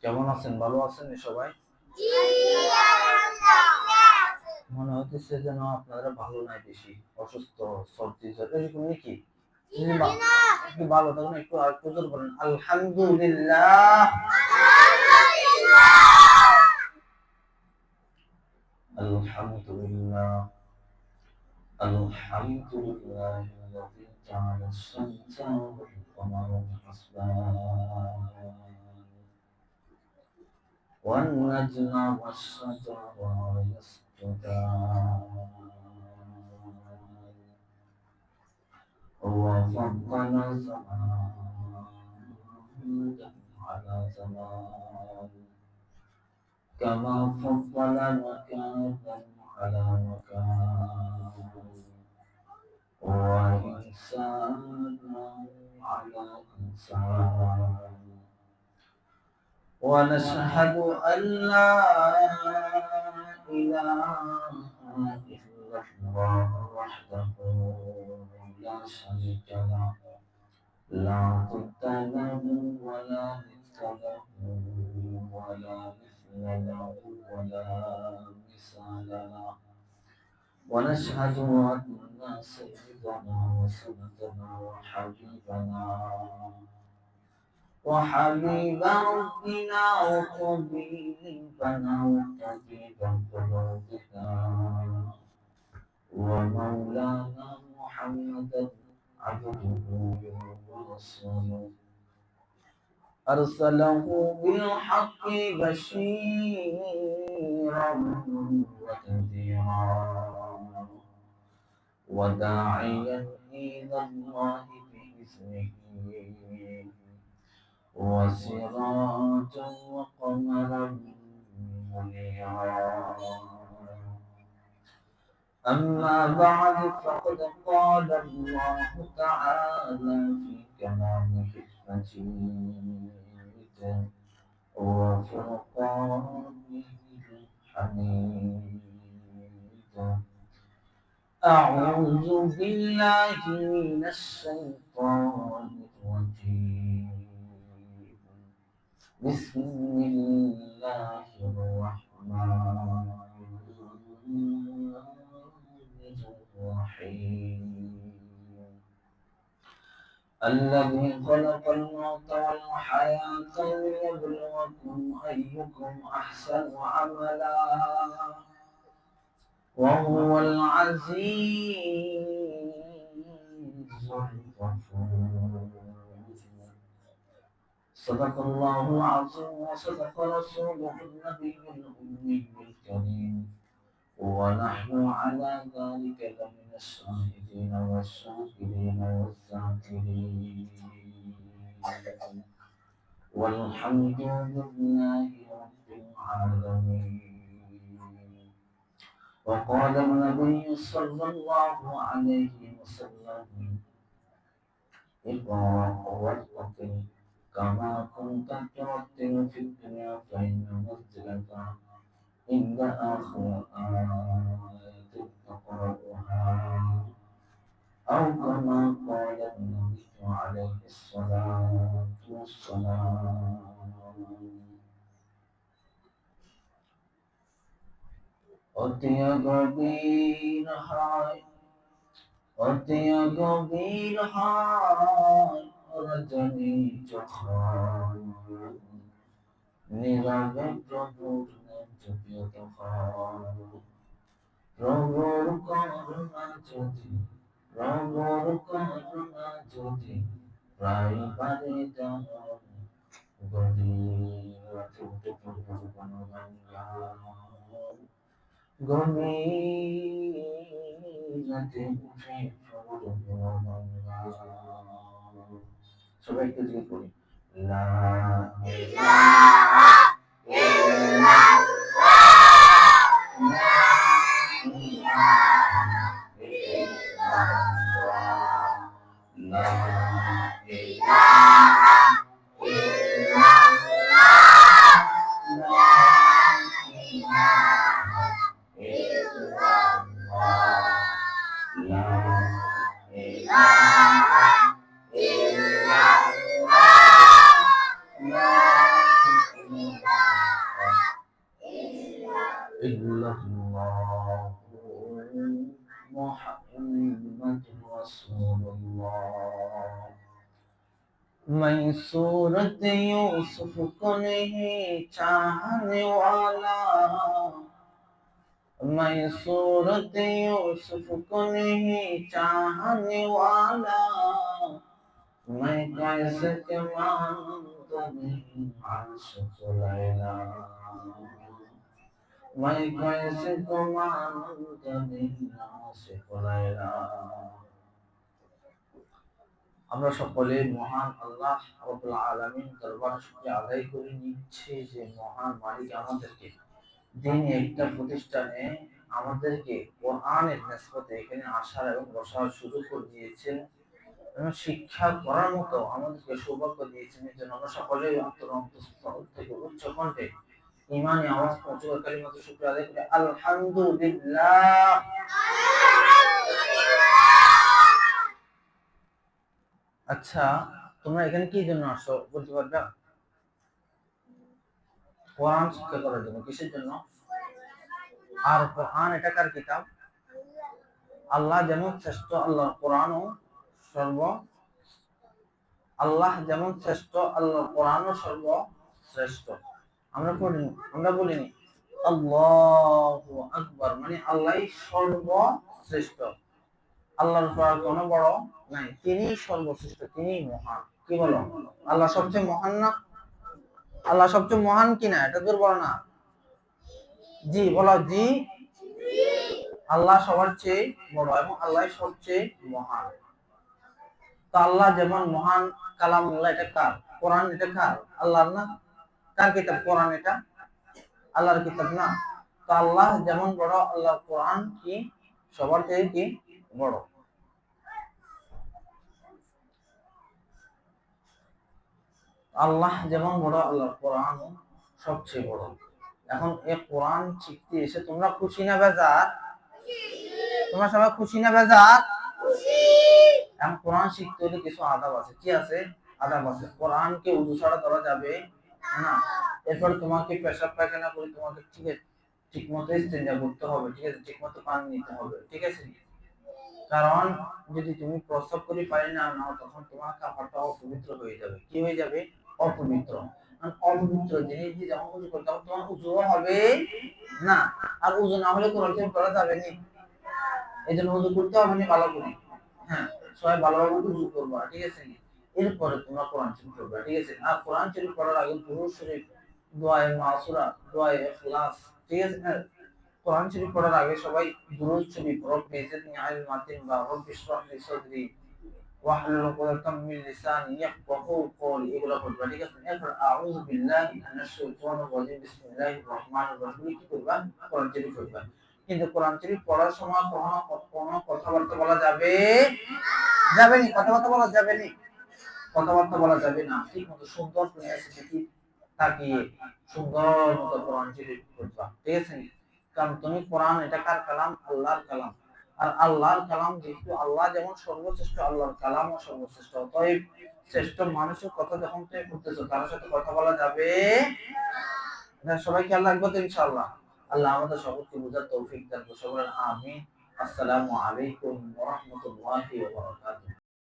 কেমন আছেন? ভালো আছেন সবাই? মনে হইতেছে যেন আপনারা ভালো নাই, বেশি অসুস্থ, সর্দি জ্বর এরকম নাকি? একটু ভালো থাকুন, একটু আর একটু জোর বলেন আলহামদুলিল্লাহ। আলহামদুলিল্লাহ আলহামদুলিল্লাহ الذي جعل الشمس والقمر حسبان والنجم والشجر يسجدان وفضل زمانا على زمان كما فضل مكانا على مكان وإنسانا على إنسان ونشهد أن لا إله إلا الله وحده لا شريك له لا ضد له ولا مثل له ولا مثل له ولا مثال له ونشهد أن سيدنا وسندنا وحبيب ربنا وطبيبنا وطبيب قلوبنا ومولانا محمدا عبده ورسوله أرسله بالحق بشيرا ونذيرا وداعيا إلى الله بإذنه وسراجا وقمرا منيرا أما بعد فقد قال الله تعالى في كلامه المجيد وفرقانه الحميد أعوذ بالله من الشيطان الرجيم بسم الله الرحمن الرحيم الذي خلق الموت والحياة ليبلوكم أيكم أحسن عملا وهو العزيز الغفور صدق الله العظيم وصدق رسوله النبي الأمي الكريم ونحن على ذلك لمن الشاهدين والشاكرين والذاكرين والحمد لله رب العالمين. وقال النبي صلى الله عليه وسلم اقرأ وارتقي كما كنت ترتل في الدنيا فإن منزلك عند آخر آية تقرأها أو كما قال النبي عليه الصلاة والسلام. অতিয়া গভীর হয় অতিয়া গভীর হয় রজনী যখন নীরবে প্রভুর নাম জপিও তখন প্রভুর করুণা যদি প্রভুর করুণা যদি প্রায় বারে জানন গভীর রাতে উঠে প্রভুর গুণগান গভীরাতে উঠে প্রভুর গুণগান সবাইকে জিজ্ঞেস করি লা ইলাহা ইল্লাল্লাহ লা ইলাহা ইল্লাল্লাহ লা ইলাহা ইল্লাল্লাহ লা ইলাহা ইল্লাল্লাহ লা ইলাহা ইল্লাল্লাহ লা ইল্লাল্লাহু মুহাম্মাদুর রাসূলুল্লাহ। मैं सूरत यूसुफ को नहीं चाहने वाला, मैं सूरत यूसुफ को नहीं चाहने वाला, मैं कैसे के मानूं नहीं आशिक लैला, मैं कैसे को मानूं नहीं आशिक लैला। আমরা সকলে মহান আল্লাহ রাব্বুল আলামিন দরবারে শুকরিয়া আদায় করে নিচ্ছি যে মহান মালিক আমাদেরকে দিন একটা প্রতিষ্ঠানে আমাদেরকে কোরআনের নিসবতে এখানে আসার এবং বসার সুযোগ করে দিয়েছেন এবং শিক্ষা করার মতো আমাদেরকে সৌভাগ্য দিয়েছেন। এই জন্য আমরা সকলে অন্তঃস্থল থেকে উচ্চ কণ্ঠে ইমানি আওয়াজ পৌঁছে কালিমাতে শুকরিয়া আদায় করি আলহামদুলিল্লাহ। আচ্ছা, তোমরা এখানে কি জন্য আসছো বলতে পারবে? কোরআন শিক্ষা করার জন্য। কিসের জন্য? আর কোরআন এটা কার কিতাব? আল্লাহ যেমন শ্রেষ্ঠ, আল্লাহর কোরআনও আল্লাহ যেমন শ্রেষ্ঠ, আল্লাহর কোরআনও সর্বশ্রেষ্ঠ। আমরা বলিনি আল্লাহু আকবার মানে আল্লাহই সর্বশ্রেষ্ঠ, আল্লাহর পর কোনো বড় নাই, তিনি সর্বশ্রেষ্ঠ, তিনি মহান। কি বলো? আল্লাহ সবচেয়ে মহান না? আল্লাহ সবচেয়ে মহান কিনা এটা তোর বলো না? জি বলো, জি। আল্লাহ সবার চেয়ে বড় এবং আল্লাহ সবচেয়ে মহান। তো আল্লাহ যেমন মহান, কালামুল্লাহ এটা কার? কোরআন এটা কার? আল্লাহর না? কার কিতাব কোরআন? এটা আল্লাহর কিতাব না? তো আল্লাহ যেমন বড়, আল্লাহর কোরআন কি সবার চেয়ে কি বড়? আল্লাহ যেমন বড়, আল্লাহর কোরআন সবচেয়ে বড়। এখন এই কোরআন শিখতে এসে তোমরা খুশি না বেজার? তোমরা সবাই খুশি না বেজার? এখন কোরআন শিখতে হলে কিছু আদাব আছে। কি আছে? আদাব আছে। কোরআনকে উযু ছাড়া ধরা যাবে না। এরপর তোমাকে পেশাব পায়খানা করে তোমাকে ঠিক মতো ইস্তেঞ্জা করতে হবে, ঠিক আছে? ঠিক মতো পানি নিতে হবে, ঠিক আছে? কারণ যদি তুমি প্রস্রাব করে পানি না নাও তখন তোমার কাপড়টা অপবিত্র হয়ে যাবে। কি হয়ে যাবে? অপবিত্র। অপবিত্র জিনিস দিয়ে যখন উযু করতে হবে তোমার উযুও হবে না, আর উযু না হলে কোরআন শরীফ পড়া যাবে না। এই জন্য উযু করতে হবে না ভালো করে। হ্যাঁ, সবাই ভালোভাবে উযু করবা, ঠিক আছে? এরপরে তোমরা কোরআন শরীফ পড়বা, ঠিক আছে? আর কোরআন শরীফ পড়ার আগে দুরূদ শরীফ, দোয়ায়ে মাসুরা, দোয়ায়ে ইখলাস, ঠিক আছে? কোরআন শরীফ পড়ার আগে সবাই দুরূদ শরীফ, রব্বি জিদনি ইলমান বা রব্বি ইশরাহ লি সাদরি ওয়াহলুল উকদাতাম মিন লিসানি ইয়াফকাহু কওলি এগুলো পড়বা, ঠিক আছে? এরপর আউযু বিল্লাহি মিনাশ শাইতানির রাজিম বিসমিল্লাহির রহমানির রহিম কি করবা? কোরআন শরীফ পড়বা। কিন্তু কোরআন শরীফ পড়ার সময় কোনো কথাবার্তা বলা যাবে যাবে না? কথাবার্তা বলা যাবে না? কথাবার্তা বলা যাবে না। ঠিক মতো সুন্দর করে কি তাকিয়ে সুন্দর মতো কোরআন শরীফ পড়বা, ঠিক আছে? কারণ তুমি কোরআন এটা কার কালাম? আল্লাহর কালাম। আর আল্লাহর কালাম যেহেতু আল্লাহ যেমন সর্বশ্রেষ্ঠ, আল্লাহর কালামও সর্বশ্রেষ্ঠ। অতএব শ্রেষ্ঠ মানুষের কথা যখন তুমি পড়তেছো তার সাথে কথা বলা যাবে না। সবাই খেয়াল রাখবো তো ইনশাআল্লাহ। আল্লাহ আমাদের সকলকে বোঝার তৌফিক দান করুন। আমিন। আসসালামু আলাইকুম ওয়া রাহমাতুল্লাহি ওয়া বারাকাতুহু।